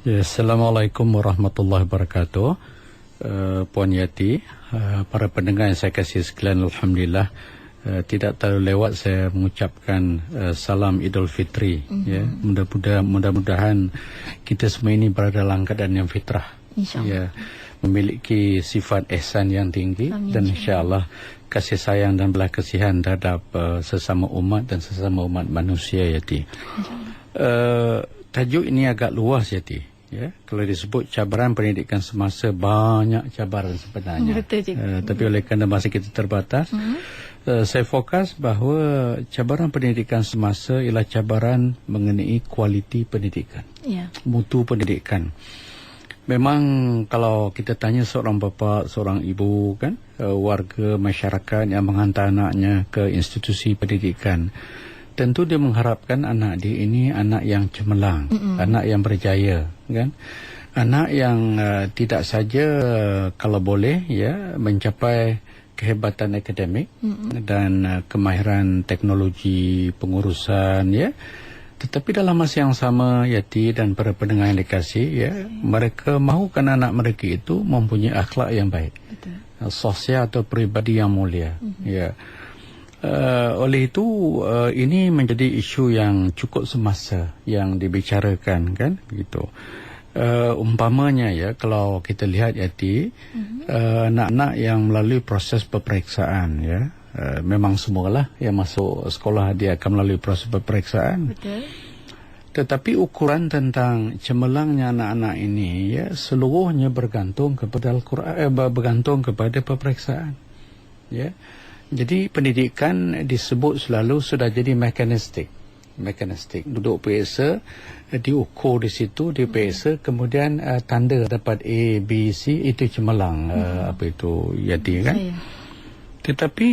Ya, Assalamualaikum warahmatullahi wabarakatuh. Puan Yati, para pendengar yang saya kasih sekalian, Alhamdulillah, tidak terlalu lewat saya mengucapkan salam Idul Fitri. Ya, mudah-mudahan kita semua ini berada dalam keadaan yang fitrah. Ya, memiliki sifat ihsan yang tinggi. Amin, dan insyaAllah kasih sayang dan belas kasihan terhadap sesama umat dan sesama umat manusia, Yati. Tajuk ini agak luas, Yati. Ya, kalau disebut cabaran pendidikan semasa, banyak cabaran sebenarnya. Tapi oleh kerana masa kita terbatas, saya fokus bahawa cabaran pendidikan semasa ialah cabaran mengenai kualiti pendidikan, mutu pendidikan. Memang kalau kita tanya seorang bapa, seorang ibu, kan, warga masyarakat yang menghantar anaknya ke institusi pendidikan, tentu dia mengharapkan anak dia ini anak yang cemerlang, anak yang berjaya, kan? Anak yang tidak saja kalau boleh ya mencapai kehebatan akademik dan kemahiran teknologi pengurusan, ya. Tetapi dalam masa yang sama, Yati dan para pendengar yang dikasih, ya, mereka mahukan anak mereka itu mempunyai akhlak yang baik, sosial atau peribadi yang mulia, ya. Oleh itu ini menjadi isu yang cukup semasa yang dibicarakan, kan, begitu. Umpamanya, ya, kalau kita lihat, Yati, anak-anak yang melalui proses peperiksaan, ya, memang semualah yang masuk sekolah dia akan melalui proses peperiksaan. Betul. Tetapi ukuran tentang cemerlangnya anak-anak ini, ya, seluruhnya bergantung kepada Al-Quran, bergantung kepada peperiksaan, ya. Jadi pendidikan disebut selalu sudah jadi mekanistik. Duduk periksa, diukur di situ, diperiksa, kemudian tanda dapat A, B, C, itu cemerlang, apa itu, Yati, kan? Tetapi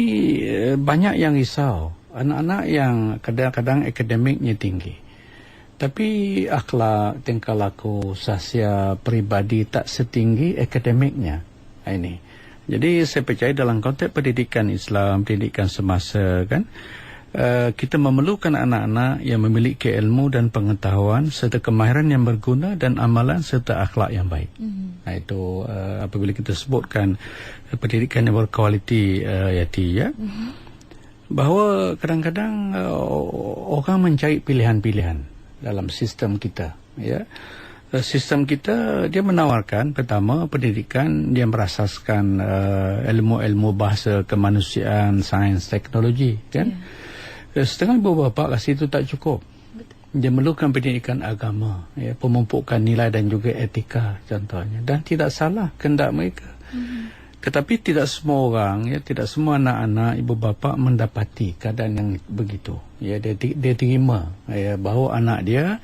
banyak yang risau, anak-anak yang kadang-kadang akademiknya tinggi, tapi akhlak, tingkah laku, sosial, peribadi tak setinggi akademiknya. Ini. Jadi saya percaya dalam konteks pendidikan Islam, pendidikan semasa, kan, kita memerlukan anak-anak yang memiliki ilmu dan pengetahuan serta kemahiran yang berguna dan amalan serta akhlak yang baik. Nah, itu apabila kita sebutkan pendidikan yang berkualiti, Yati, ya, bahawa kadang-kadang orang mencari pilihan-pilihan dalam sistem kita, ya. Sistem kita dia menawarkan pertama pendidikan yang berasaskan ilmu-ilmu bahasa kemanusiaan, sains, teknologi, kan. Setengah ibu bapa kasih itu tak cukup. Dia memerlukan pendidikan agama, ya, pemumpukan nilai dan juga etika contohnya, dan tidak salah kehendak mereka. Tetapi tidak semua orang, ya, tidak semua anak-anak ibu bapa mendapati keadaan yang begitu. Ya, dia terima, ya, bahawa anak dia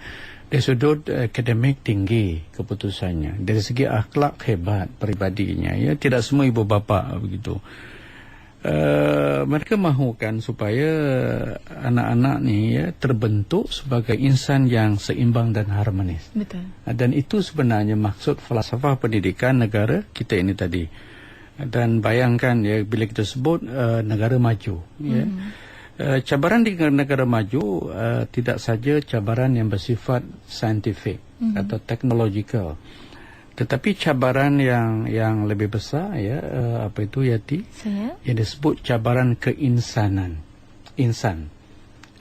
dari sudut akademik tinggi keputusannya, dari segi akhlak hebat peribadinya, ya, tidak semua ibu bapa begitu. Mereka mahukan supaya anak-anak ni, ya, terbentuk sebagai insan yang seimbang dan harmonis. Betul. Dan itu sebenarnya maksud falsafah pendidikan negara kita ini tadi. Dan bayangkan, ya, bila kita sebut negara maju, ya. Cabaran di negara maju tidak saja cabaran yang bersifat saintifik atau teknologikal, tetapi cabaran yang lebih besar, ya, apa itu, Yati? Yang disebut cabaran keinsanan. Insan.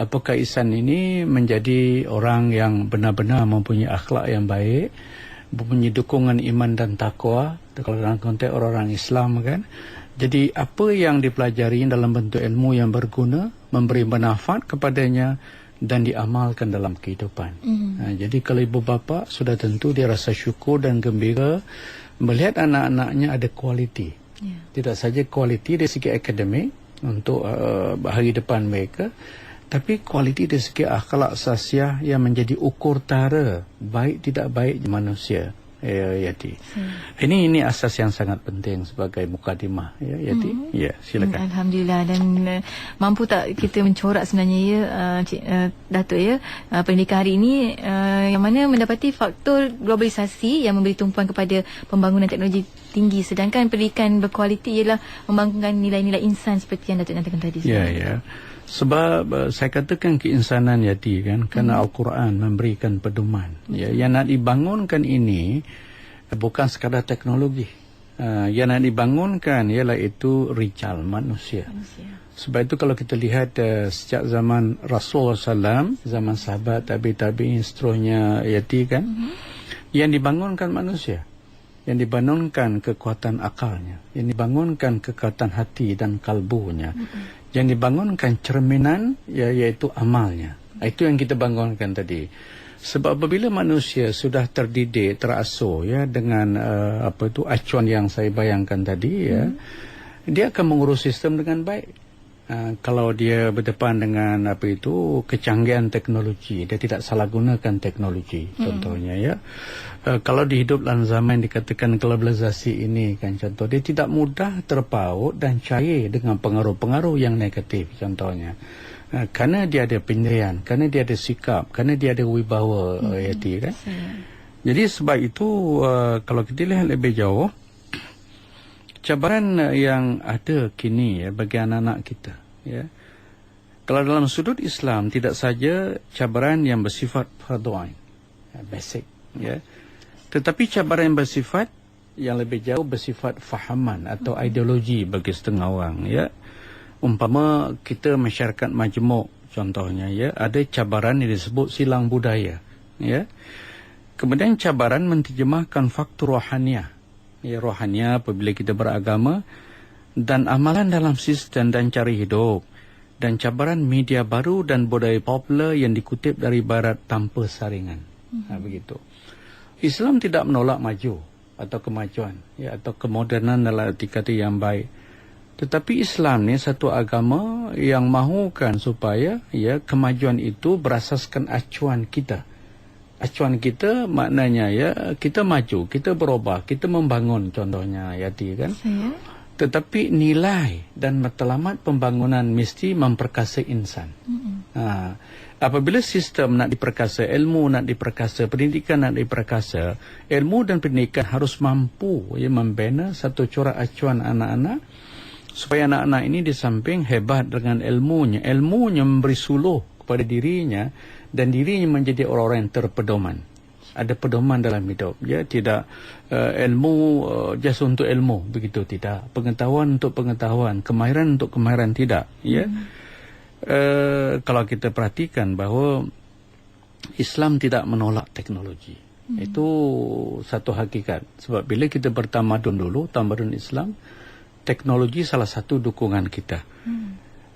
Apakah insan ini menjadi orang yang benar-benar mempunyai akhlak yang baik, mempunyai dukungan iman dan takwa, kalau dalam konteks orang-orang Islam, kan? Jadi apa yang dipelajari dalam bentuk ilmu yang berguna, memberi manfaat kepadanya dan diamalkan dalam kehidupan. Jadi kalau ibu bapa sudah tentu dia rasa syukur dan gembira melihat anak-anaknya ada kualiti. Tidak saja kualiti dari segi akademik untuk hari depan mereka, tapi kualiti dari segi akhlak sosial yang menjadi ukur tara baik tidak baik manusia. Yati. Ini asas yang sangat penting sebagai mukadimah, ya, Yati. Ya, silakan. Alhamdulillah. Dan mampu tak kita mencorak sebenarnya, ya, Datuk, ya, pendidikan hari ini yang mana mendapati faktor globalisasi yang memberi tumpuan kepada pembangunan teknologi tinggi, sedangkan pendidikan berkualiti ialah membangunkan nilai-nilai insan seperti yang Datuk nyatakan tadi. Ya. Sebab saya katakan keinsanan Yati kan, kerana Al-Quran memberikan pedoman. Ya, yang nak dibangunkan ini bukan sekadar teknologi. Yang nak dibangunkan ialah itu rijal, manusia. Sebab itu kalau kita lihat sejak zaman Rasulullah SAW, zaman sahabat, tabi'in, seterusnya Yati kan, yang dibangunkan manusia. Yang dibangunkan kekuatan akalnya, yang dibangunkan kekuatan hati dan kalbunya, yang dibangunkan cerminan iaitu amalnya. Itu yang kita bangunkan tadi. Sebab apabila manusia sudah terdidik, terasuh ya dengan acuan yang saya bayangkan tadi ya, dia akan mengurus sistem dengan baik. Kalau dia berdepan dengan kecanggihan teknologi, dia tidak salah gunakan teknologi. Contohnya ya, kalau dihidup dalam zaman yang dikatakan globalisasi ini kan, contoh dia tidak mudah terpaut dan cair dengan pengaruh-pengaruh yang negatif. Contohnya, kerana dia ada pendirian, kerana dia ada sikap, kerana dia ada wibawa Yati kan. Jadi sebab itu kalau kita lihat lebih jauh, cabaran yang ada kini ya bagi anak-anak kita ya. Kalau dalam sudut Islam tidak saja cabaran yang bersifat fardhu ain, basic ya. Tetapi cabaran yang bersifat yang lebih jauh bersifat fahaman atau ideologi bagi setengah orang ya. Umpama kita masyarakat majmuk contohnya ya, ada cabaran yang disebut silang budaya ya. Kemudian cabaran menterjemahkan faktor rohaniah. Ya, rohaniah apabila kita beragama dan amalan dalam sistem dan cara hidup, dan cabaran media baru dan budaya popular yang dikutip dari barat tanpa saringan. Begitu. Islam tidak menolak maju atau kemajuan ya, atau kemodernan dalam arti kata yang baik. Tetapi Islam ni satu agama yang mahukan supaya ya kemajuan itu berasaskan acuan kita. Acuan kita maknanya ya kita maju, kita berubah, kita membangun contohnya Yati kan. Tetapi nilai dan matlamat pembangunan mesti memperkasa insan. Apabila sistem nak diperkasa, ilmu nak diperkasa, pendidikan nak diperkasa, ilmu dan pendidikan harus mampu ya membina satu corak acuan anak-anak supaya anak-anak ini di samping hebat dengan ilmunya memberi suluh kepada dirinya dan dirinya menjadi orang-orang yang terpedoman. Ada pedoman dalam hidup. Ya, tidak ilmu just untuk ilmu, begitu tidak. Pengetahuan untuk pengetahuan, kemahiran untuk kemahiran tidak. Ya, kalau kita perhatikan bahawa Islam tidak menolak teknologi, itu satu hakikat. Sebab bila kita bertamadun dulu, tamadun Islam, teknologi salah satu dukungan kita.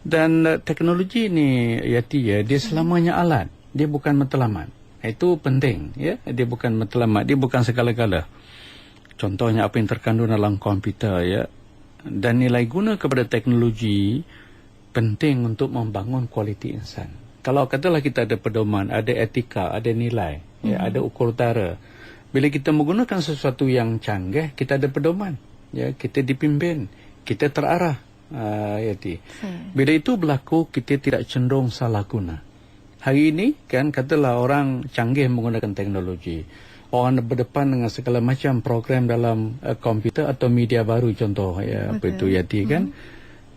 Dan teknologi ini Yati ya, dia selamanya alat, dia bukan matlamat. Itu penting ya, dia bukan matlamat, dia bukan segala-gala. Contohnya apa yang terkandung dalam komputer ya, dan nilai guna kepada teknologi penting untuk membangun kualiti insan. Kalau katalah kita ada pedoman, ada etika, ada nilai ya, ada ukur tara. Bila kita menggunakan sesuatu yang canggih, kita ada pedoman ya, kita dipimpin, kita terarah Yati. Bila itu berlaku, kita tidak cenderung salah guna. Hari ini kan katalah orang canggih menggunakan teknologi. Orang berdepan dengan segala macam program dalam komputer atau media baru contoh ya, apa itu Yati kan.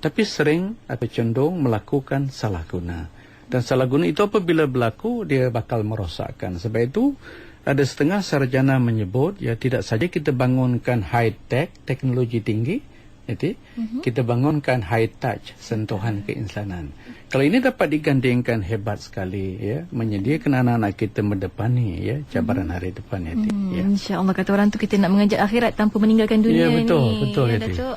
Tapi sering atau cenderung melakukan salah guna. Dan salah guna itu apabila berlaku dia bakal merosakkan. Sebab itu ada setengah sarjana menyebut ya, tidak saja kita bangunkan high tech, teknologi tinggi, Jadi, kita bangunkan high touch, sentuhan keinsanan. Kalau ini dapat digandingkan hebat sekali, ya, menyediakan anak-anak kita mendepani ya cabaran hari depan. Ya, InsyaAllah kata orang tu kita nak mengajak akhirat tanpa meninggalkan dunia ni. Betul, ya, Datuk.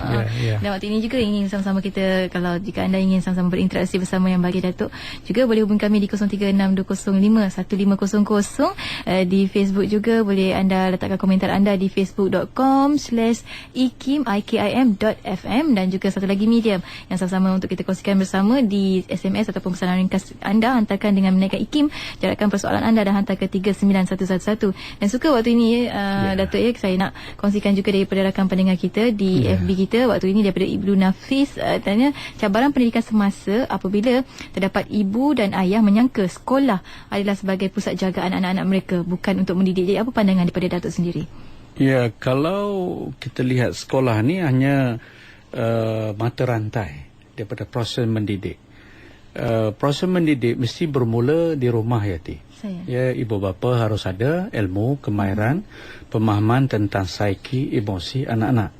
Dan waktu ini juga ingin sama-sama kita, kalau jika anda ingin sama-sama berinteraksi bersama yang bagi Datuk, juga boleh hubungi kami di 0362051500. Di Facebook juga boleh anda letakkan komentar anda di facebook.com/ikim.fm, dan juga satu lagi medium yang sama-sama untuk kita kongsikan bersama di SMS ataupun pesanan ringkas anda, hantarkan dengan menaikkan IKIM, jarakkan persoalan anda dan hantar ke 39111. Dan suka waktu ini Datuk, ya, saya nak kongsikan juga daripada rakan pendengar kita di FB kita waktu ini, daripada Ibnu Nafis, tanya cabaran pendidikan semasa apabila terdapat ibu dan ayah menyangka sekolah adalah sebagai pusat jagaan anak-anak mereka, bukan untuk mendidik. Jadi apa pandangan daripada Datuk sendiri? Ya, kalau kita lihat sekolah ni hanya mata rantai daripada proses mendidik. proses mendidik mesti bermula di rumah Yati. Saya. Ya, ibu bapa harus ada ilmu, kemahiran, pemahaman tentang psiki, emosi anak-anak.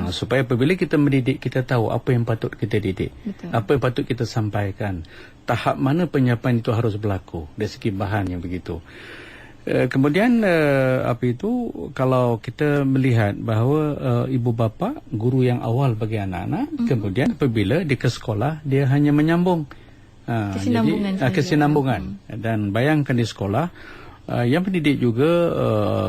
Supaya apabila kita mendidik, kita tahu apa yang patut kita didik. Betul. Apa yang patut kita sampaikan. Tahap mana penyiapan itu harus berlaku dari segi bahan yang begitu. Kemudian kalau kita melihat bahawa ibu bapa guru yang awal bagi anak-anak, kemudian apabila dia ke sekolah dia hanya menyambung kesinambungan. Dan bayangkan di sekolah yang pendidik juga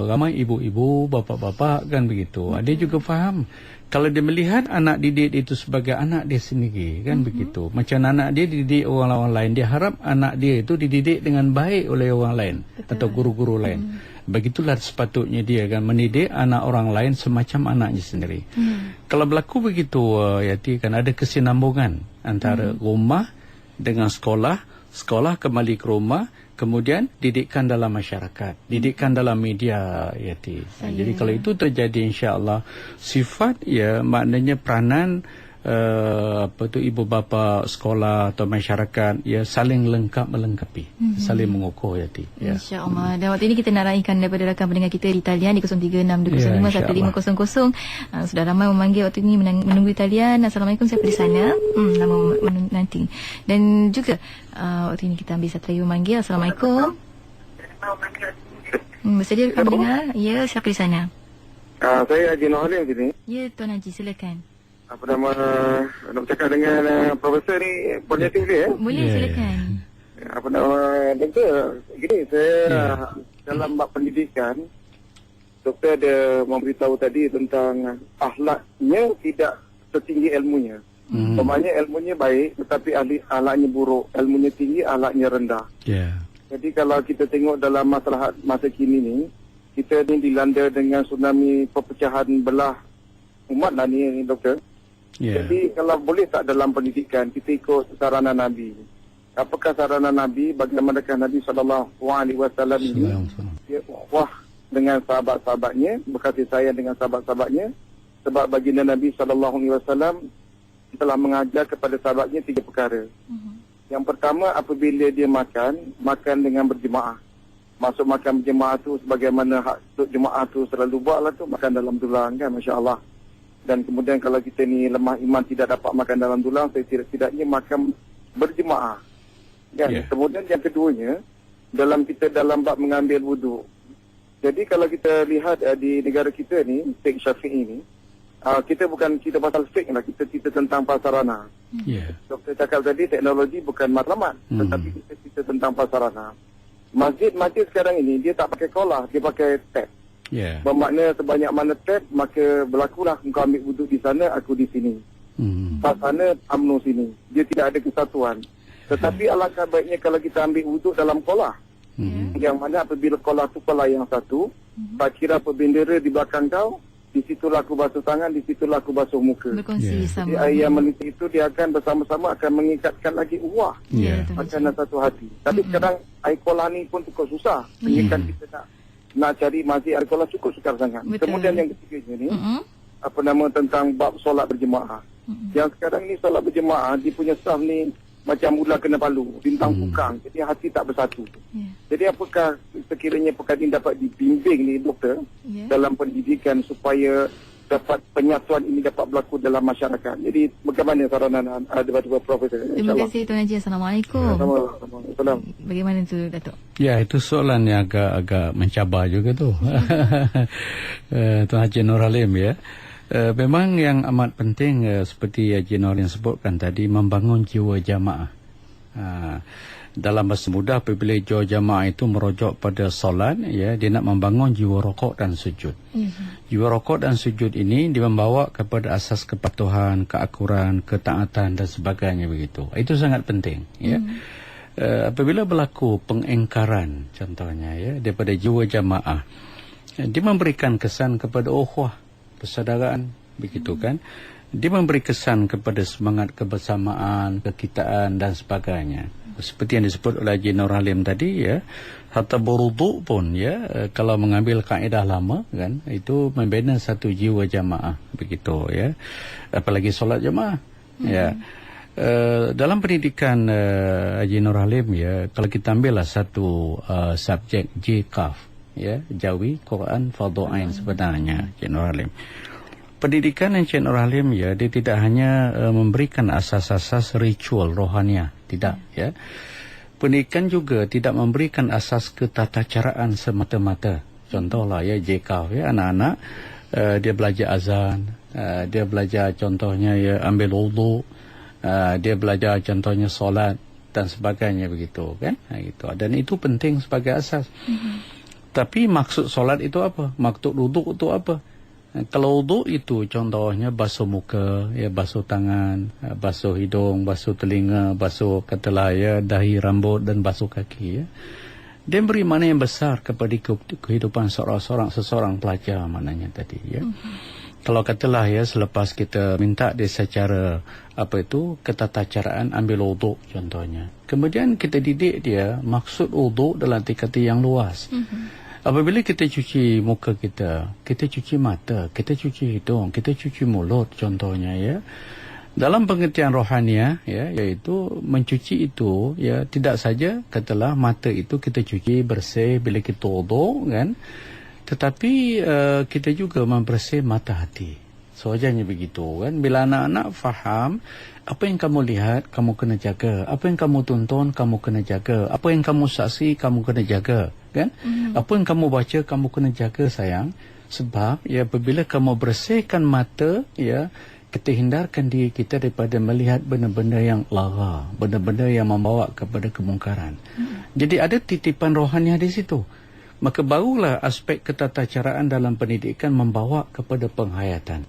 ramai ibu-ibu, bapa-bapa kan begitu. Dia juga faham kalau dia melihat anak didik itu sebagai anak dia sendiri kan begitu. Macam anak dia dididik orang lain, dia harap anak dia itu dididik dengan baik oleh orang lain. Betul. Atau guru-guru lain. Begitulah sepatutnya dia kan mendidik anak orang lain semacam anaknya sendiri. Kalau berlaku begitu Yati, kan ada kesinambungan antara rumah dengan sekolah, sekolah kembali ke rumah, kemudian didikan dalam masyarakat, didikan dalam media Yati. Jadi kalau itu terjadi, insya-Allah sifat ya, maknanya peranan ibu bapa, sekolah atau masyarakat ya saling melengkapi, saling mengukuh Yati. Ya. Insya-Allah. Dan waktu ini kita nak raikan daripada rakan pendengar kita di talian di 0362051510. Sudah ramai memanggil waktu ini menunggu talian. Assalamualaikum, siapa di sana? Nama nanti. Dan juga waktu ini kita ambil satu lagi memanggil. Assalamualaikum. Bersedia rakan pendengar? Ya, siapa di sana? Saya Haji Nur Halim sini. Ya, Tuan Haji, silakan. Apa nama, nak bercakap dengan Profesor ni positif dia? Boleh, silakan. Apa nama, Doktor, gini, saya dalam bab pendidikan, Doktor ada memberitahu tadi tentang akhlaknya tidak setinggi ilmunya. Umpamanya ilmunya baik, tetapi akhlaknya buruk. Ilmunya tinggi, akhlaknya rendah. Jadi kalau kita tengok dalam masalah masa kini ni, kita ni dilanda dengan tsunami perpecahan belah umat lah ni, Doktor. Jadi kalau boleh tak dalam pendidikan kita ikut saranan Nabi. Apakah saranan Nabi? Bagaimanakah Nabi SAW ini dia wah dengan sahabat-sahabatnya, berkasih sayang dengan sahabat-sahabatnya. Sebab baginda Nabi SAW telah mengajar kepada sahabatnya 3 perkara. Yang pertama, apabila dia makan dengan berjemaah. Masuk makan berjemaah tu sebagaimana hak jemaah tu selalu buatlah tu, makan dalam tulang kan, masya-Allah. Dan kemudian kalau kita ni lemah iman tidak dapat makan dalam tulang, saya tidak-tidaknya makan berjemaah. Kan? Kemudian yang keduanya, dalam bab mengambil wuduk. Jadi kalau kita lihat di negara kita ni, fiqh Syafi'i ni, kita bukan cerita pasal fiqh lah, kita cerita tentang prasarana. Doktor cakap tadi teknologi bukan matlamat, tetapi kita cerita tentang prasarana. Masjid sekarang ini dia tak pakai kolah, dia pakai tab. Bermakna sebanyak mana tab, maka berlakulah engkau ambil wuduk di sana, aku di sini. Pas sana, UMNO sini. Dia tidak ada kesatuan. Tetapi alangkah baiknya kalau kita ambil wuduk dalam kolah. Yang mana apabila kolah tu kolah yang satu, tak kira apa bendera di belakang kau, di situlah aku basuh tangan, di situlah aku basuh muka. Berkongsi sama. Jadi air yang meniti itu dia akan bersama-sama akan mengikatkan lagi uwah. Akan satu hati. Tapi sekarang air kolah ni pun cukup susah. Mengikat kita nak cari masjid air kolah cukup sukar sangat. Kemudian yang ketiganya ni, apa nama tentang bab solat berjemaah. Yang sekarang ni solat berjemaah, dia punya saf ni macam ular kena palu, bintang pukang. Jadi hati tak bersatu. Jadi apakah sekiranya perkara ini dapat dibimbing ni Doktor dalam pendidikan supaya dapat penyatuan ini dapat berlaku dalam masyarakat. Jadi bagaimana saranan daripada Profesor? Terima kasih Tuan Haji. Assalamualaikum. Assalamualaikum. Bagaimana tu Datuk? Ya, itu soalan yang agak mencabar juga tu. Tuan Haji Nur Halim ya. Memang yang amat penting seperti Haji Nur yang sebutkan tadi, membangun jiwa jamaah. Dalam bahasa mudah, apabila jiwa jamaah itu merujuk pada solat, ya, dia nak membangun jiwa rokok dan sujud. Jiwa rokok dan sujud ini dia membawa kepada asas kepatuhan, keakuran, ketaatan dan sebagainya begitu. Itu sangat penting. Ya. Apabila berlaku pengingkaran, contohnya ya, daripada jiwa jamaah, dia memberikan kesan kepada ukhuwah, persaudaraan, begitu kan? Dia memberi kesan kepada semangat kebersamaan, kekitaan dan sebagainya. Seperti yang disebut oleh Haji Nur Halim tadi ya, hatta berwuduk pun ya, kalau mengambil kaedah lama kan, itu membina satu jiwa jamaah begitu ya. Apalagi solat jamaah ya. Dalam pendidikan Haji Nur Halim, ya, kalau kita ambillah satu subjek JKAF, ya, Jawi, Quran, Fardhu Ain sebenarnya, Haji Nur Halim. Pendidikan Encik Nur Halim, ya, dia tidak hanya memberikan asas-asas ritual rohaniah, tidak, ya. Pendidikan juga tidak memberikan asas ketatacaraan semata-mata. Contohlah, ya, JKAF, ya, anak-anak dia belajar azan, dia belajar contohnya, ya, ambil wudu, dia belajar contohnya solat dan sebagainya, begitu, kan? Gitu. Dan itu penting sebagai asas. Tapi maksud solat itu apa? Maksud wudu itu apa? Kalau wudu itu contohnya basuh muka, ya, basuh tangan, basuh hidung, basuh telinga, basuh katalah, ya, dahi, rambut dan basuh kaki, ya. Dia beri makna yang besar kepada kehidupan seseorang pelajar maknanya tadi, ya. Kalau katalah, ya, selepas kita minta dia secara ketatacaraan ambil wudu contohnya. Kemudian kita didik dia maksud wudu dalam arti kata yang luas. Apabila kita cuci muka kita cuci mata, kita cuci hidung, kita cuci mulut contohnya, ya. Dalam pengertian rohaniah, ya, iaitu mencuci itu, ya, tidak saja katalah mata itu kita cuci bersih bila kita wudu, kan, tetapi kita juga membersih mata hati. Sewajarnya begitu, kan. Bila anak-anak faham apa yang kamu lihat, kamu kena jaga. Apa yang kamu tonton, kamu kena jaga. Apa yang kamu saksi, kamu kena jaga, kan. Apa yang kamu baca, kamu kena jaga, sayang. Sebab, ya, apabila kamu bersihkan mata, ya, kita hindarkan diri kita daripada melihat benda-benda yang lara, benda-benda yang membawa kepada kemungkaran. Jadi ada titipan rohaniah di situ. Maka barulah aspek ketatacaraan dalam pendidikan membawa kepada penghayatan.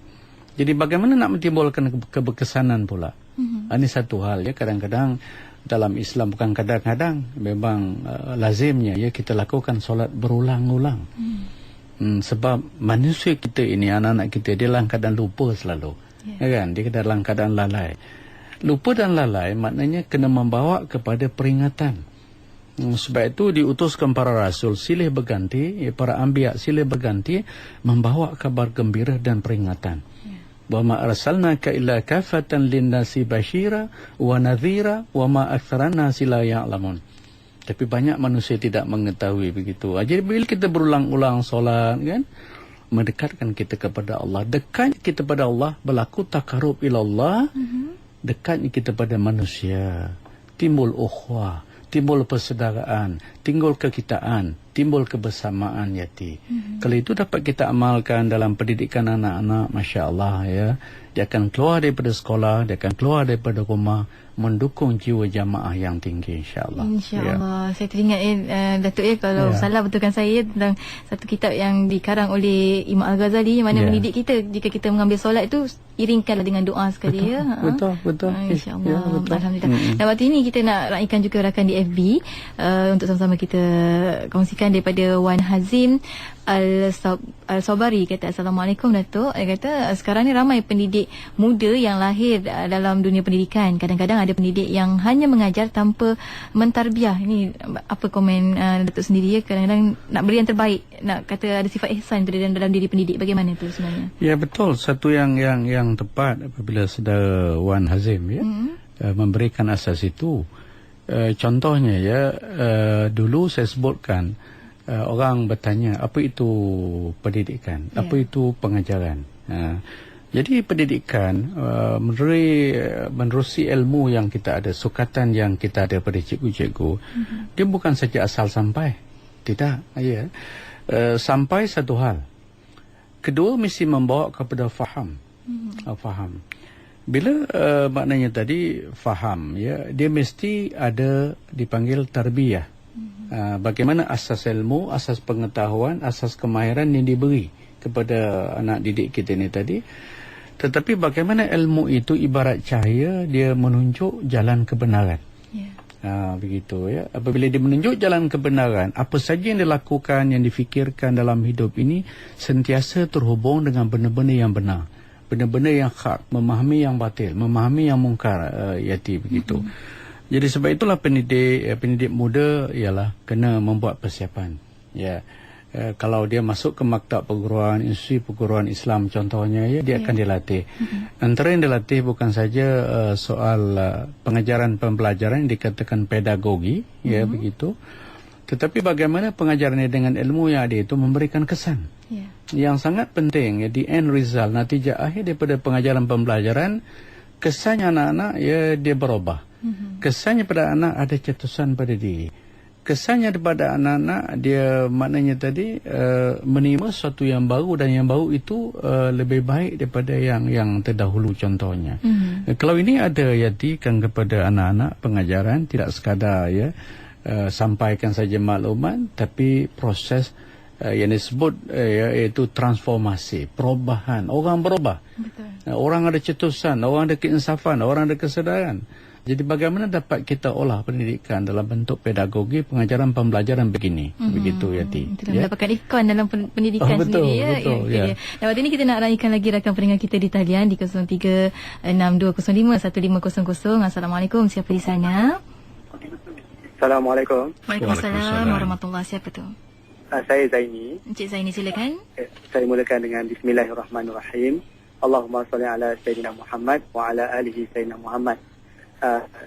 Jadi bagaimana nak menimbulkan keberkesanan pula? Ini satu hal, ya. Kadang-kadang dalam Islam, bukan kadang-kadang, memang lazimnya, ya, kita lakukan solat berulang-ulang. Sebab manusia kita ini, anak-anak kita, dia dalam keadaan lupa selalu. Ya, kan? Dia dalam keadaan lalai. Lupa dan lalai maknanya kena membawa kepada peringatan. Sebab itu diutuskan para rasul silih berganti, ya, para anbiya silih berganti membawa kabar gembira dan peringatan. Wa ma arsalnaka illa kafatan lin-nasi basyira wa nadhira wa ma aktsarun nasi la ya'lamun. Tapi banyak manusia tidak mengetahui begitu. Jadi bila kita berulang-ulang solat, kan, mendekatkan kita kepada Allah, dekat kita pada Allah, berlaku takarub ilallah, dekatnya kita pada manusia, timbul ukhuwah, timbul persaudaraan, timbul kekitaan, timbul kebersamaan, yati. Kalau itu dapat kita amalkan dalam pendidikan anak-anak, Masya Allah, ya, dia akan keluar daripada sekolah, dia akan keluar daripada rumah, mendukung jiwa jamaah yang tinggi, insya-Allah. Insya-Allah. Ya. Saya teringat, Datuk, kalau salah betulkan saya tentang satu kitab yang dikarang oleh Imam Al-Ghazali, yang mana mendidik kita jika kita mengambil solat itu iringkanlah dengan doa sekali, betul, ya. Betul. Insya-Allah. Ya, alhamdulillah. Dan waktu ini kita nak raikan juga rakan di FB untuk sama-sama kita kongsikan daripada Wan Hazim Al-Sobari. Kata, Assalamualaikum, Datuk. Dia kata sekarang ni ramai pendidik muda yang lahir dalam dunia pendidikan. Kadang-kadang ada pendidik yang hanya mengajar tanpa mentarbiah. Ini apa komen Datuk sendiri, ya? Kadang-kadang nak beri yang terbaik, nak kata ada sifat ihsan dalam diri pendidik. Bagaimana itu sebenarnya? Ya, betul. Satu yang tepat apabila saudara Wan Hazim, ya, memberikan asas itu. Contohnya, ya, dulu saya sebutkan, orang bertanya apa itu pendidikan, apa itu pengajaran. Jadi pendidikan menerusi ilmu yang kita ada, sukatan yang kita ada pada cikgu-cikgu, dia bukan saja asal sampai, tidak, ya. Sampai satu hal, kedua mesti membawa kepada faham. Faham. Bila maknanya tadi faham, ya, dia mesti ada dipanggil tarbiyah. Bagaimana asas ilmu, asas pengetahuan, asas kemahiran yang diberi kepada anak didik kita ini tadi. Tetapi bagaimana ilmu itu ibarat cahaya, dia menunjuk jalan kebenaran. Begitu, ya. Apabila dia menunjuk jalan kebenaran, apa saja yang dilakukan, yang difikirkan dalam hidup ini sentiasa terhubung dengan benda-benda yang benar, benda-benda yang hak, memahami yang batil, memahami yang mungkar, yati, begitu. Jadi sebab itulah pendidik muda ialah kena membuat persiapan, ya. Kalau dia masuk ke maktab perguruan, institusi perguruan Islam contohnya, ya, dia akan dilatih. Antara yang dilatih bukan saja soal pengajaran pembelajaran yang dikatakan pedagogi, ya begitu. Tetapi bagaimana pengajarannya dengan ilmu yang ada itu memberikan kesan. Yang sangat penting, ya, di end result, natijah akhir daripada pengajaran pembelajaran, kesannya anak-anak, ya, dia berubah. Kesannya pada anak ada cetusan pada diri. Kesannya daripada anak-anak, dia maknanya tadi menerima sesuatu yang baru, dan yang baru itu lebih baik daripada yang terdahulu contohnya. Kalau ini ada yatikan kepada anak-anak pengajaran, tidak sekadar ya sampaikan saja maklumat, tapi proses yang disebut iaitu transformasi, perubahan. Orang berubah. Betul. Orang ada cetusan, orang ada keinsafan, orang ada kesedaran. Jadi bagaimana dapat kita olah pendidikan dalam bentuk pedagogi, pengajaran pembelajaran begini. Begitu, Yati. Kita mendapatkan ikon dalam pendidikan betul, sendiri. Ya. Betul, ya. Dan waktu ini kita nak raikan lagi rakan pendengar kita di talian di 0362051500. Assalamualaikum, siapa di sana? Assalamualaikum. Waalaikumsalam warahmatullahi. Siapa tu? Saya Zaini. Encik Zaini, silakan. Saya mulakan dengan Bismillahirrahmanirrahim. Allahumma salli ala Sayyidina Muhammad wa ala alihi Sayyidina Muhammad.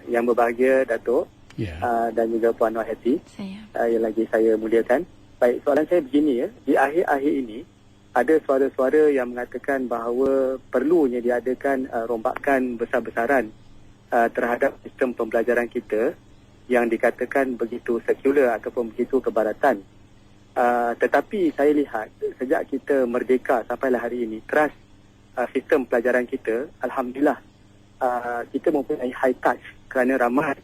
Yang berbahagia Datuk, dan juga Puan Wahati, yang lagi saya muliakan. Baik, soalan saya begini, ya. Di akhir-akhir ini ada suara-suara yang mengatakan bahawa perlunya diadakan rombakan besar-besaran terhadap sistem pembelajaran kita yang dikatakan begitu sekular ataupun begitu kebaratan. Tetapi saya lihat sejak kita merdeka sampailah hari ini, trust sistem pelajaran kita, alhamdulillah, kita mempunyai high touch kerana ramai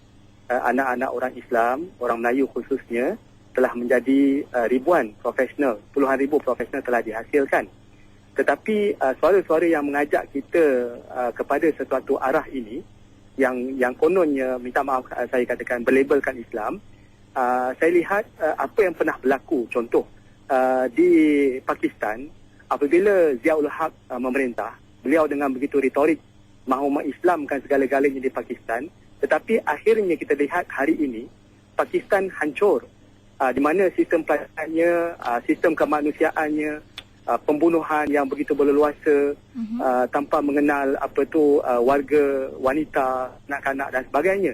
anak-anak orang Islam, orang Melayu khususnya, telah menjadi ribuan profesional, puluhan ribu profesional telah dihasilkan. Tetapi suara-suara yang mengajak kita kepada sesuatu arah ini, yang kononnya, minta maaf saya katakan, berlabelkan Islam, saya lihat apa yang pernah berlaku. Contoh, di Pakistan, apabila Ziaul Haq memerintah, beliau dengan begitu retorik mahu mengislamkan segala-galanya di Pakistan, tetapi akhirnya kita lihat hari ini Pakistan hancur, di mana sistem pelajarannya, sistem kemanusiaannya, pembunuhan yang begitu berleluasa, tanpa mengenal warga, wanita, kanak-kanak dan sebagainya.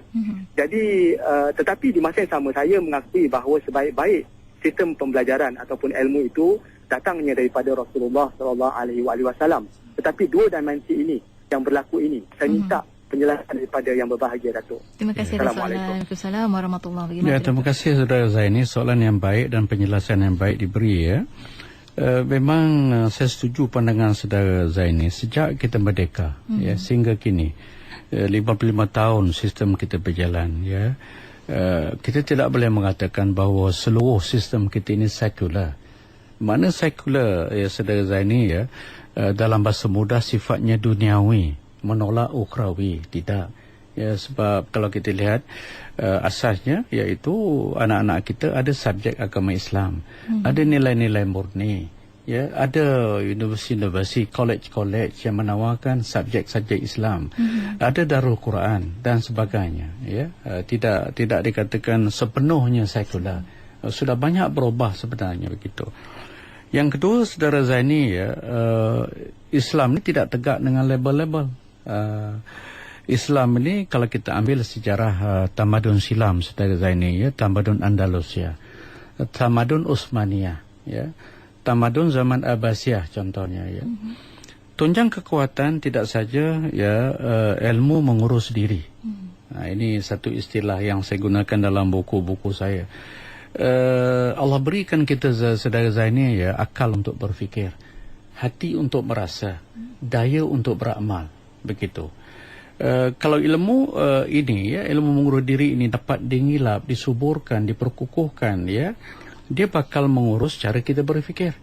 Jadi tetapi di masa yang sama saya mengakui bahawa sebaik-baik sistem pembelajaran ataupun ilmu itu datangnya daripada Rasulullah SAW. Tetapi dua dimensi ini yang berlaku ini, saya minta penjelasan daripada yang berbahagia, Datuk. Terima kasih atas soalan. Assalamualaikum warahmatullahi wabarakatuh. Terima kasih saudara Zaini, soalan yang baik dan penjelasan yang baik diberi, ya. Memang saya setuju pandangan saudara Zaini. Sejak kita merdeka, ya, sehingga kini 55 tahun sistem kita berjalan, ya. Kita tidak boleh mengatakan bahawa seluruh sistem kita ini sekular. Mana sekular, ya saudara Zaini, ya, dalam bahasa mudah sifatnya duniawi, menolak ukhrawi, tidak. Ya, sebab kalau kita lihat asasnya iaitu anak-anak kita ada subjek agama Islam, ada nilai-nilai murni, ya, ada universiti, college yang menawarkan subjek-subjek Islam, ada Darul Quran dan sebagainya, ya. Tidak dikatakan sepenuhnya sekular. Sudah banyak berubah sebenarnya begitu. Yang kedua, saudara Zaini, ya, Islam ini tidak tegak dengan label-label. Islam ini kalau kita ambil sejarah tamadun silam, saudara Zaini, ya, tamadun Andalusia, tamadun Utsmaniyah, ya, tamadun zaman Abbasiyah contohnya, ya. Tunjang kekuatan tidak saja, ya, ilmu mengurus diri. Nah, ini satu istilah yang saya gunakan dalam buku-buku saya. Allah berikan kita, saudara Zaini, ya, akal untuk berfikir, hati untuk merasa, daya untuk beramal, begitu. Kalau ilmu ini, ya, ilmu mengurus diri ini dapat dingilap, disuburkan, diperkukuhkan, ya, dia bakal mengurus cara kita berfikir,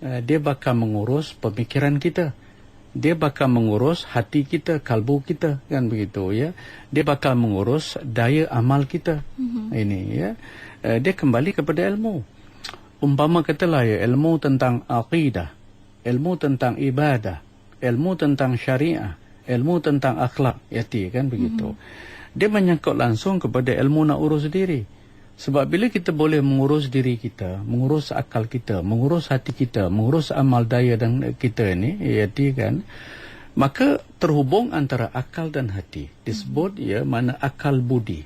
dia bakal mengurus pemikiran kita, dia bakal mengurus hati kita, kalbu kita, kan begitu, ya. Dia bakal mengurus daya amal kita. Ini, ya. Dia kembali kepada ilmu. Umpama katalah, ya, ilmu tentang aqidah, ilmu tentang ibadah, ilmu tentang syariah, ilmu tentang akhlak, yati, kan begitu. Dia menyangkut langsung kepada ilmu nak urus diri. Sebab bila kita boleh mengurus diri kita, mengurus akal kita, mengurus hati kita, mengurus amal daya dan kita ni, iaitu kan, maka terhubung antara akal dan hati. Disebut mana akal budi.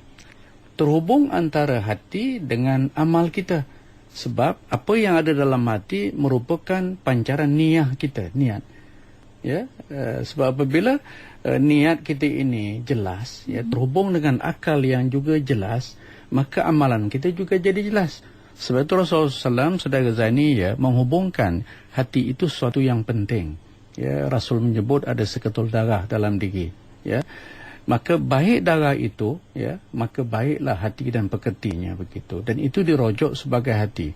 Terhubung antara hati dengan amal kita. Sebab apa yang ada dalam hati merupakan pancaran niat kita, niat. Sebab apabila niat kita ini jelas, terhubung dengan akal yang juga jelas, maka amalan kita juga jadi jelas. Sebab itu Rasulullah SAW, saudara Zaini, menghubungkan hati itu sesuatu yang penting. Rasul menyebut ada seketul darah dalam diri. Maka baik darah itu, maka baiklah hati dan pekertinya, begitu. Dan itu dirojok sebagai hati.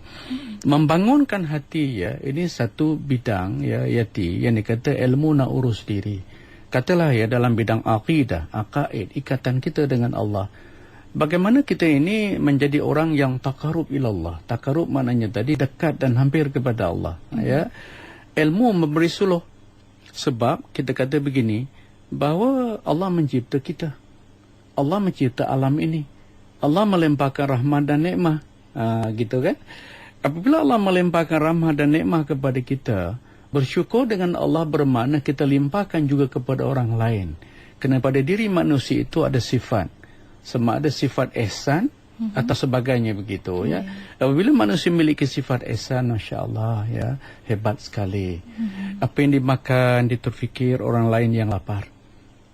Membangunkan hati, ini satu bidang, Yati, yang dikata ilmu nak urus diri. Katalah dalam bidang aqidah, aqaid, ikatan kita dengan Allah. Bagaimana kita ini menjadi orang yang takarub ilallah. Takarub maknanya tadi dekat dan hampir kepada Allah. Ilmu memberi suluh. Sebab kita kata begini, bahawa Allah mencipta kita. Allah mencipta alam ini. Allah melimpahkan rahmat dan nikmat. Gitu kan? Apabila Allah melimpahkan rahmat dan nikmat kepada kita, bersyukur dengan Allah bermakna kita limpahkan juga kepada orang lain. Kerana pada diri manusia itu ada sifat. Sama ada sifat ihsan atau sebagainya, begitu. Apabila manusia memiliki sifat ihsan, Masya Allah, hebat sekali. Apa yang dimakan, dia terfikir orang lain yang lapar.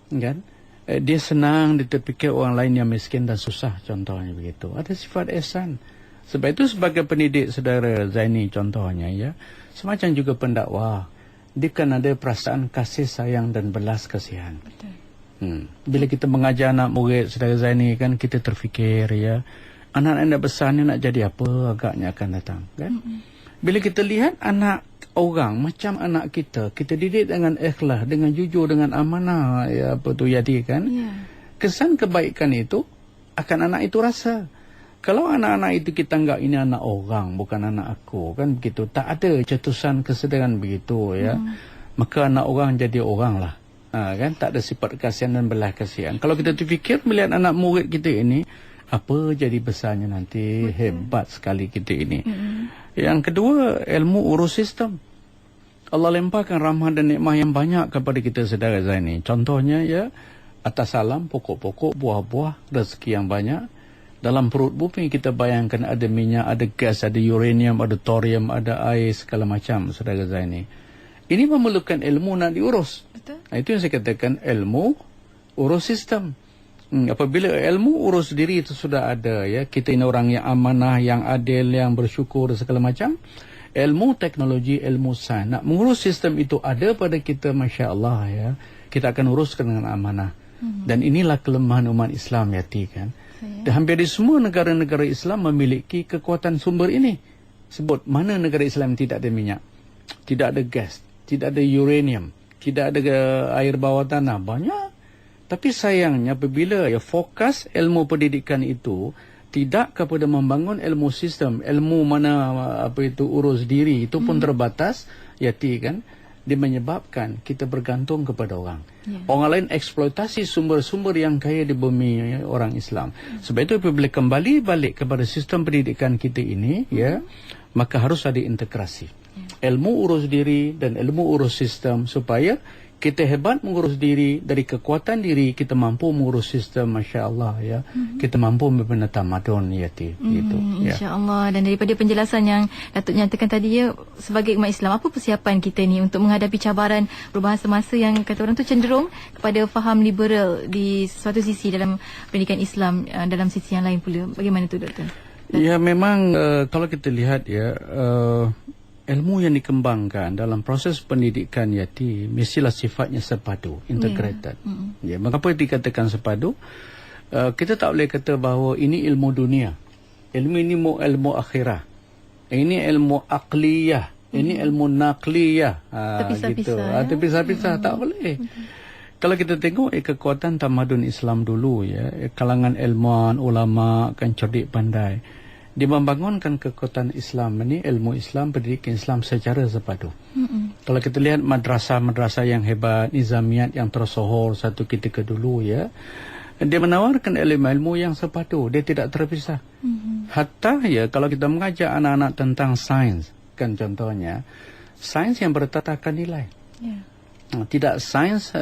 Kan? Dia senang, dia terfikir orang lain yang miskin dan susah, contohnya begitu. Ada sifat ihsan. Sebab itu sebagai pendidik saudara Zaini, contohnya, semacam juga pendakwah, dia kan ada perasaan kasih sayang dan belas kasihan. Betul. Bila kita mengajar anak murid saudara Zaini, kan kita terfikir, anak-anak besar ni nak jadi apa agaknya akan datang, kan? Bila kita lihat anak orang macam anak kita didik dengan ikhlas, dengan jujur, dengan amanah, kan? Kesan kebaikan itu akan anak itu rasa. Kalau anak-anak itu kita anggap ini anak orang, bukan anak aku, kan begitu, tak ada cetusan kesedihan begitu, maka anak orang jadi orang lah. Kan, tak ada sifat kasihan dan belas kasihan. Kalau kita terfikir melihat anak murid kita ini, apa jadi besarnya nanti? Hebat sekali kita ini. Yang kedua, ilmu urus sistem. Allah limpahkan rahmat dan nikmat yang banyak kepada kita saudara Zaini. Contohnya, atas alam, pokok-pokok, buah-buah, rezeki yang banyak. Dalam perut bumi kita bayangkan ada minyak, ada gas, ada uranium, ada thorium, ada air, segala macam saudara Zaini. Ini memerlukan ilmu nak diurus. Betul. Itu yang saya katakan, ilmu urus sistem. Apabila ilmu urus diri itu sudah ada, kita ini orang yang amanah, yang adil, yang bersyukur dan segala macam. Ilmu teknologi, ilmu sains, nak mengurus sistem itu ada pada kita, Masya Allah, kita akan uruskan dengan amanah. Dan inilah kelemahan umat Islam, Yati, kan? Dan hampir di semua negara-negara Islam memiliki kekuatan sumber ini. Sebut, mana negara Islam tidak ada minyak, tidak ada gas, tidak ada uranium, tidak ada air bawah tanah, banyak. Tapi sayangnya apabila fokus ilmu pendidikan itu tidak kepada membangun ilmu sistem, ilmu mana urus diri, itu pun terbatas, Yati, kan? Dia menyebabkan kita bergantung kepada orang. Orang lain eksploitasi sumber-sumber yang kaya di bumi orang Islam. Sebab itu apabila kembali balik kepada sistem pendidikan kita ini, maka harus ada integrasi. Ilmu urus diri dan ilmu urus sistem, supaya kita hebat mengurus diri, dari kekuatan diri kita mampu mengurus sistem, Masya Allah, kita mampu membina tamadun, Yati, gitu. Insya Allah. Dan daripada penjelasan yang Datuk nyatakan tadi, sebagai umat Islam, apa persiapan kita ni untuk menghadapi cabaran perubahan semasa yang kata orang tu cenderung kepada faham liberal di suatu sisi dalam pendidikan Islam, dalam sisi yang lain pula. Bagaimana tu, Doktor? Ya, memang kalau kita lihat ilmu yang dikembangkan dalam proses pendidikan, Yati, mestilah sifatnya sepadu, integrated. Mengapa dikatakan sepadu? Kita tak boleh kata bahawa ini ilmu dunia, ilmu ini ilmu akhirah, ini ilmu aqliyah, ini ilmu naqliyah, gitu. Terpisah-pisah, tak boleh. Kalau kita tengok kekuatan tamadun Islam dulu, kalangan ilmuwan, ulama, kan cerdik pandai, dia membangunkan kekuatan Islam ini, ilmu Islam, pendidikan Islam secara sepadu. Kalau kita lihat madrasah-madrasah yang hebat, nizamiyat yang tersohor satu ketika dulu, Dia menawarkan ilmu-ilmu yang sepatu, dia tidak terpisah. Hatta ya kalau kita mengajar anak-anak tentang sains, kan contohnya, sains yang bertatakan nilai. Tidak sains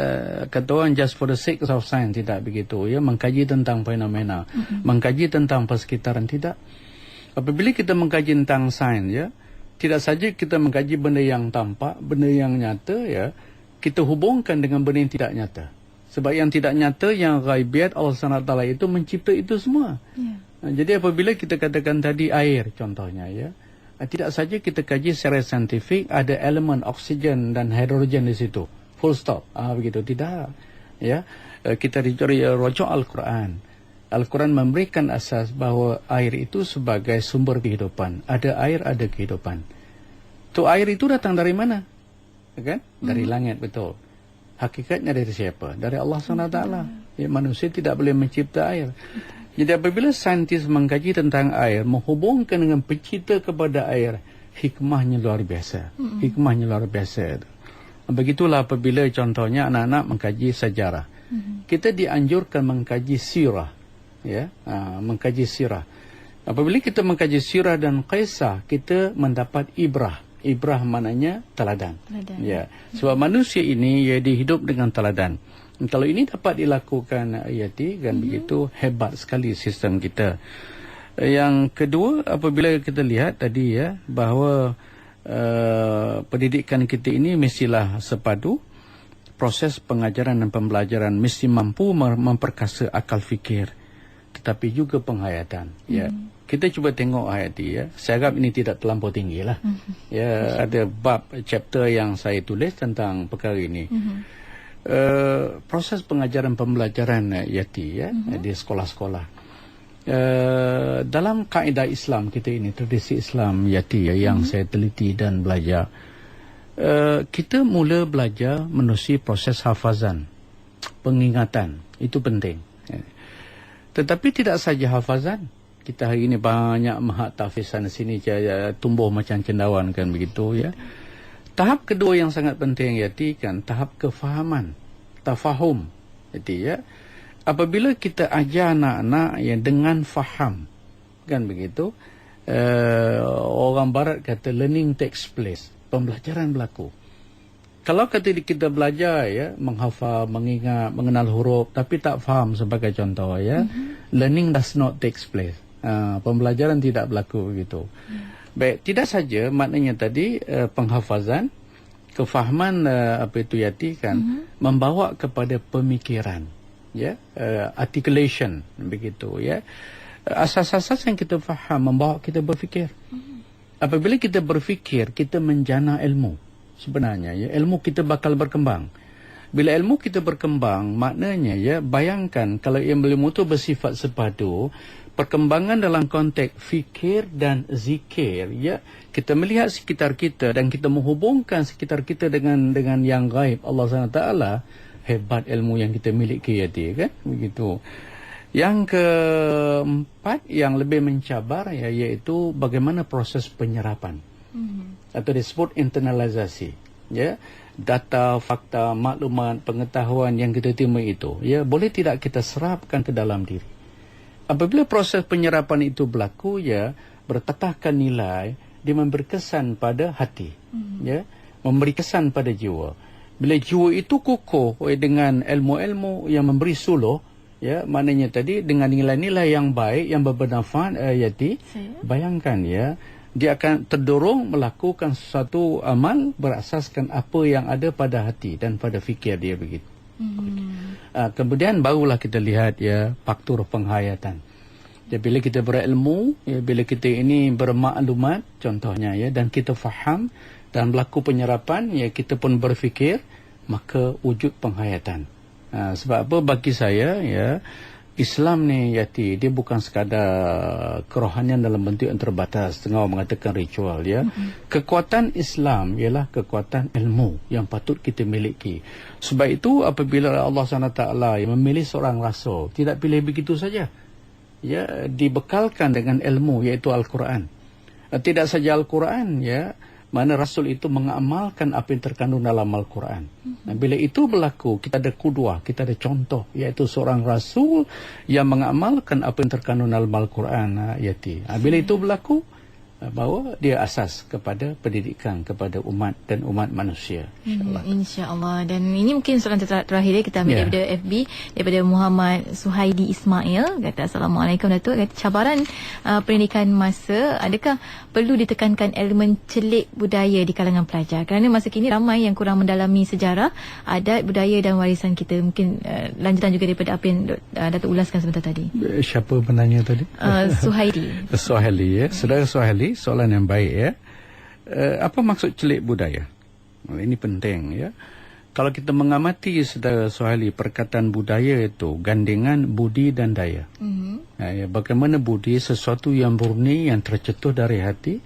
kata orang just for the sake of science, tidak begitu ya, mengkaji tentang fenomena, mengkaji tentang persekitaran, tidak. Apabila kita mengkaji tentang sains ya, tidak saja kita mengkaji benda yang tampak, benda yang nyata ya, kita hubungkan dengan benda yang tidak nyata. Sebab yang tidak nyata, yang ghaibiat, Allah SWT itu mencipta itu semua. Jadi apabila kita katakan tadi air contohnya ya, tidak saja kita kaji secara saintifik ada elemen oksigen dan hidrogen di situ, full stop, begitu, tidak ya. Kita rujuk Al-Quran. Al-Quran memberikan asas bahawa air itu sebagai sumber kehidupan. Ada air, ada kehidupan. Tu air itu datang dari mana? Kan? Dari langit, betul. Hakikatnya dari siapa? Dari Allah SWT. Ya, manusia tidak boleh mencipta air. Jadi apabila saintis mengkaji tentang air, menghubungkan dengan pencipta kepada air, hikmahnya luar biasa. Hikmahnya luar biasa. Begitulah apabila contohnya anak-anak mengkaji sejarah. Kita dianjurkan mengkaji sirah. Ya, mengkaji sirah. Apabila kita mengkaji sirah dan kisah, kita mendapat ibrah. Ibrah maknanya teladan. Ya, sebab manusia ini ya dihidup dengan teladan. Kalau ini dapat dilakukan Yati, kan begitu hebat sekali sistem kita. Yang kedua, apabila kita lihat tadi ya bahawa pendidikan kita ini mestilah sepadu, proses pengajaran dan pembelajaran mesti mampu memperkasa akal fikir, tetapi juga penghayatan. Ya. Kita cuba tengok Hayati ya. Saya harap ini tidak terlampau tinggi lah. Ya, ada bab chapter yang saya tulis tentang perkara ini. Proses pengajaran pembelajaran Yati ya di sekolah-sekolah. Dalam kaedah Islam kita ini, tradisi Islam Yati ya, yang saya teliti dan belajar, kita mula belajar menerusi proses hafazan, pengingatan. Itu penting. Tetapi tidak saja hafazan. Kita hari ini banyak mahat tahfizan di sini tumbuh macam cendawan, kan begitu ya. Tahap kedua yang sangat penting Yati, kan tahap kefahaman, tafahum Yati ya. Apabila kita ajar anak-anak yang dengan faham, kan begitu, orang barat kata learning takes place, pembelajaran berlaku. Kalau kita belajar ya, menghafal, mengingat, mengenal huruf tapi tak faham sebagai contoh ya, learning does not take place. Pembelajaran tidak berlaku begitu. Baik, tidak saja maknanya tadi penghafazan, kefahaman apa itu Yati, kan membawa kepada pemikiran ya, articulation begitu ya. Asas-asas yang kita faham membawa kita berfikir. Apabila kita berfikir, kita menjana ilmu. Sebenarnya ya, ilmu kita bakal berkembang. Bila ilmu kita berkembang, maknanya ya, bayangkan kalau ilmu itu bersifat sepadu, perkembangan dalam konteks fikir dan zikir ya, kita melihat sekitar kita dan kita menghubungkan sekitar kita dengan yang gaib Allah SWT, hebat ilmu yang kita miliki ya, kan begitu. Yang keempat yang lebih mencabar ya, iaitu bagaimana proses penyerapan atau disebut internalisasi ya, data, fakta, maklumat, pengetahuan yang kita terima itu ya, boleh tidak kita serapkan ke dalam diri. Apabila proses penyerapan itu berlaku ya, bertatahkan nilai, dia memberi kesan pada hati ya, memberi kesan pada jiwa. Bila jiwa itu kukuh dengan ilmu-ilmu yang memberi suluh ya, maknanya tadi dengan nilai-nilai yang baik yang bermanfaat Yati, bayangkan ya, dia akan terdorong melakukan sesuatu amal berasaskan apa yang ada pada hati dan pada fikir dia begitu. Kemudian barulah kita lihat ya faktor penghayatan. Jadi bila kita berilmu ya, bila kita ini bermaklumat contohnya ya, dan kita faham dan berlaku penyerapan ya, kita pun berfikir, maka wujud penghayatan. Sebab apa bagi saya ya, Islam ni Yati, dia bukan sekadar kerohanian dalam bentuk yang terbatas, tengah mengatakan ritual ya. Kekuatan Islam ialah kekuatan ilmu yang patut kita miliki. Sebab itu apabila Allah SWT yang memilih seorang rasul, tidak pilih begitu saja ya, dibekalkan dengan ilmu iaitu Al-Quran. Tidak saja Al-Quran ya, mana Rasul itu mengamalkan apa yang terkandung dalam Al-Quran. Nah, bila itu berlaku, kita ada kudwah, kita ada contoh, iaitu seorang Rasul yang mengamalkan apa yang terkandung dalam Al-Quran. Yati. Bila itu berlaku, bahawa dia asas kepada pendidikan kepada umat dan umat manusia, insyaAllah. InsyaAllah. Dan ini mungkin soalan terakhir kita ambil daripada FB, daripada Muhammad Suhaidi Ismail. Kata, Assalamualaikum Datuk. Kata, cabaran pendidikan masa, adakah perlu ditekankan elemen celik budaya di kalangan pelajar? Kerana masa kini ramai yang kurang mendalami sejarah, adat, budaya dan warisan kita. Mungkin lanjutan juga daripada apa yang Datuk ulaskan sebentar tadi. Siapa penanya tadi? Suhaidi. Suhaili, ya. Saudara Suhaili, soalan yang baik, ya. Apa maksud celik budaya? Ini penting, ya. Kalau kita mengamati, saudara Suhaili, perkataan budaya itu gandengan budi dan daya. Ya, bagaimana budi, sesuatu yang murni, yang tercetus dari hati,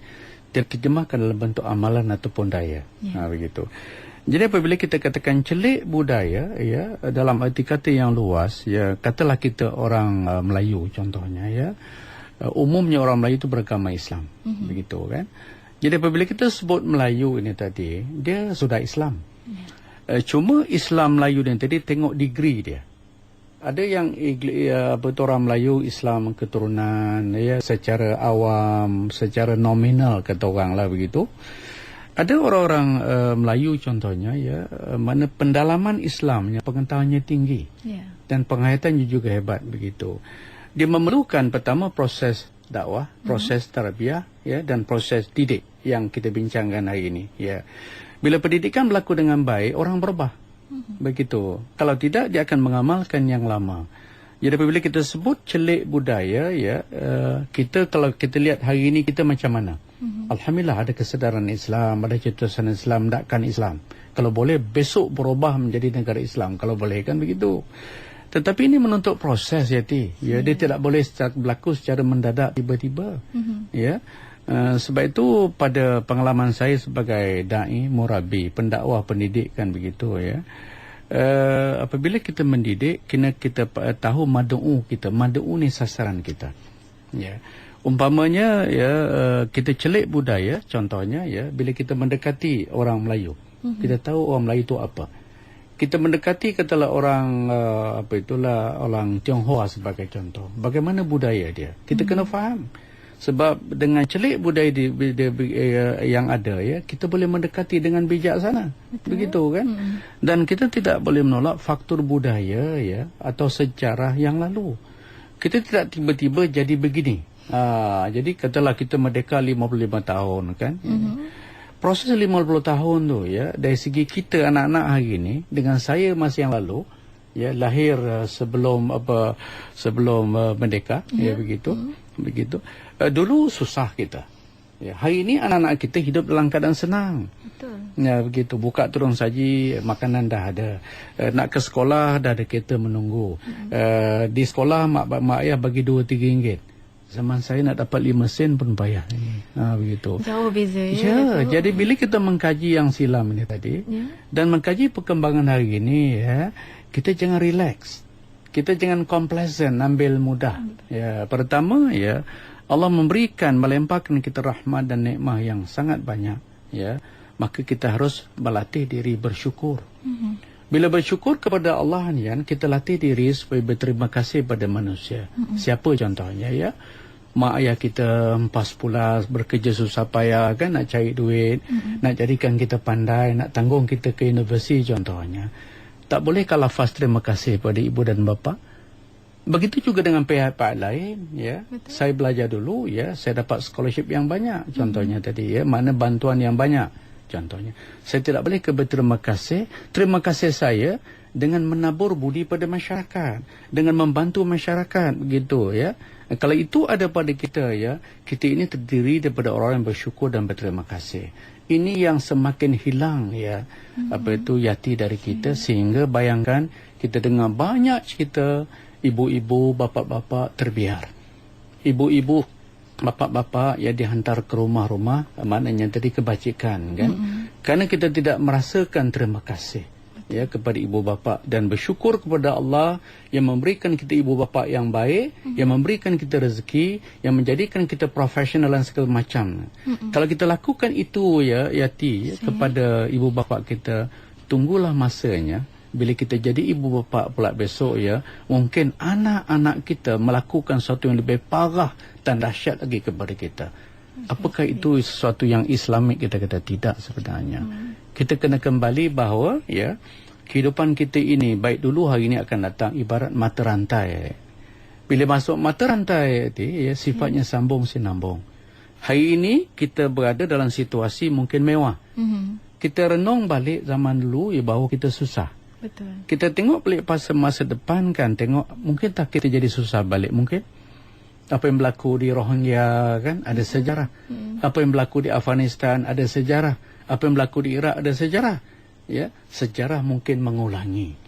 diterjemahkan dalam bentuk amalan ataupun daya. Begitu. Jadi apabila kita katakan celik budaya, ya, dalam arti kata yang luas, ya, katalah kita orang Melayu contohnya, ya. Umumnya orang Melayu itu beragama Islam, begitu kan. Jadi apabila kita sebut Melayu ini tadi, dia sudah Islam. Cuma Islam Melayu ini tadi tengok degree dia. Ada yang orang Melayu Islam keturunan, ya, secara awam, secara nominal kata orang lah begitu. Ada orang-orang Melayu contohnya, ya, mana pendalaman Islamnya, pengetahuannya tinggi, dan penghayatannya juga hebat begitu. Dia memerlukan pertama proses dakwah, proses tarbiyah, ya, dan proses didik yang kita bincangkan hari ini, ya. Bila pendidikan berlaku dengan baik, orang berubah. Begitu. Kalau tidak, dia akan mengamalkan yang lama. Jadi apabila kita sebut celik budaya, ya, kita kalau kita lihat hari ini kita macam mana? Alhamdulillah ada kesedaran Islam, ada cetusan Islam, dakkan Islam. Kalau boleh besok berubah menjadi negara Islam, kalau boleh, kan begitu. Tetapi ini menuntut proses, ya, ya, dia tidak boleh berlaku secara mendadak tiba-tiba. Ya. Sebab itu pada pengalaman saya sebagai da'i, murabi, pendakwah, pendidik, kan begitu, ya. Apabila kita mendidik, kena kita tahu madu'u kita. Madu'u ni sasaran kita. Ya. Umpamanya, ya, kita celik budaya, contohnya, ya, bila kita mendekati orang Melayu, kita tahu orang Melayu itu apa. Kita mendekati katalah orang orang Tionghoa sebagai contoh. Bagaimana budaya dia? Kita kena faham. Sebab dengan celik budaya yang ada, ya, kita boleh mendekati dengan bijaksana. Begitu kan? Dan kita tidak boleh menolak faktor budaya, ya, atau sejarah yang lalu. Kita tidak tiba-tiba jadi begini. Jadi katalah kita merdeka 55 tahun kan. Proses 50 tahun tu, ya, dari segi kita anak-anak hari ini dengan saya masa yang lalu, ya, lahir sebelum merdeka, ya, begitu. Begitu. Dulu susah kita. Ya, hari ini anak-anak kita hidup dalam keadaan senang. Betul. Ya, begitu. Buka turun saji, makanan dah ada. Nak ke sekolah dah ada kereta menunggu. Di sekolah mak ayah bagi 2-3 ringgit. Zaman saya nak dapat 5 sen pun payah. Begitu. Jauh beza, ya. Jadi bila kita mengkaji yang silam ini tadi, dan mengkaji perkembangan hari ini, ya, kita jangan relax. Kita jangan complacent, ambil mudah. Ya, pertama, ya, Allah memberikan, melimpahkan kita rahmat dan nikmah yang sangat banyak, ya. Maka kita harus berlatih diri bersyukur. Bila bersyukur kepada Allah ni, kan, kita latih diri supaya berterima kasih pada manusia. Siapa contohnya, ya? Mak ayah kita empas pulas, bekerja susah payah, kan, nak cari duit, nak jadikan kita pandai, nak tanggung kita ke universiti contohnya. Tak boleh kalah lafaz terima kasih pada ibu dan bapa. Begitu juga dengan pihak-pihak lain, ya. Betul. Saya belajar dulu, ya, saya dapat scholarship yang banyak contohnya tadi, ya, mana bantuan yang banyak contohnya. Saya tidak boleh berterima kasih. Terima kasih saya dengan menabur budi pada masyarakat, dengan membantu masyarakat, begitu, ya. Kalau itu ada pada kita, ya, kita ini terdiri daripada orang yang bersyukur dan berterima kasih. Ini yang semakin hilang, ya, yati dari kita, sehingga bayangkan kita dengar banyak cerita ibu-ibu, bapa-bapa terbiar. Ibu-ibu, bapa-bapa, ya, dihantar ke rumah-rumah, maknanya tadi kebajikan, kan. Kerana kita tidak merasakan terima kasih. ya kepada ibu bapa dan bersyukur kepada Allah yang memberikan kita ibu bapa yang baik, yang memberikan kita rezeki, yang menjadikan kita profesional dan segala macam. Kalau kita lakukan itu ya Yati kepada ibu bapa kita, tunggulah masanya bila kita jadi ibu bapa pula besok ya, mungkin anak-anak kita melakukan sesuatu yang lebih parah dan dahsyat lagi kepada kita. Apakah itu sesuatu yang Islamik? Kita kata tidak sebenarnya. Kita kena kembali bahawa ya kehidupan kita ini baik dulu hari ini akan datang ibarat mata rantai. Bila masuk mata rantai ya sifatnya sambung sinambung. Hari ini kita berada dalam situasi mungkin mewah. Kita renung balik zaman dulu ya bahawa kita susah. Betul. Kita tengok balik masa depan kan, tengok mungkin tak kita jadi susah balik mungkin. Apa yang berlaku di Rohingya kan ada sejarah. Apa yang berlaku di Afghanistan ada sejarah. Apa yang berlaku di Iraq ada sejarah. Ya, sejarah mungkin mengulangi.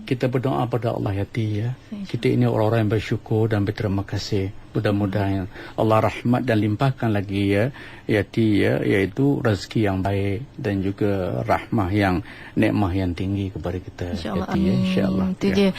Kita berdoa pada Allah Yati ya. Kita ini orang-orang yang bersyukur dan berterima kasih. Mudah-mudahan Allah rahmat dan limpahkan lagi ya Yati ya, iaitu rezeki yang baik dan juga rahmah yang nikmah yang tinggi kepada kita. InsyaAllah. Yati ya, insya-Allah. Itu ya. dia.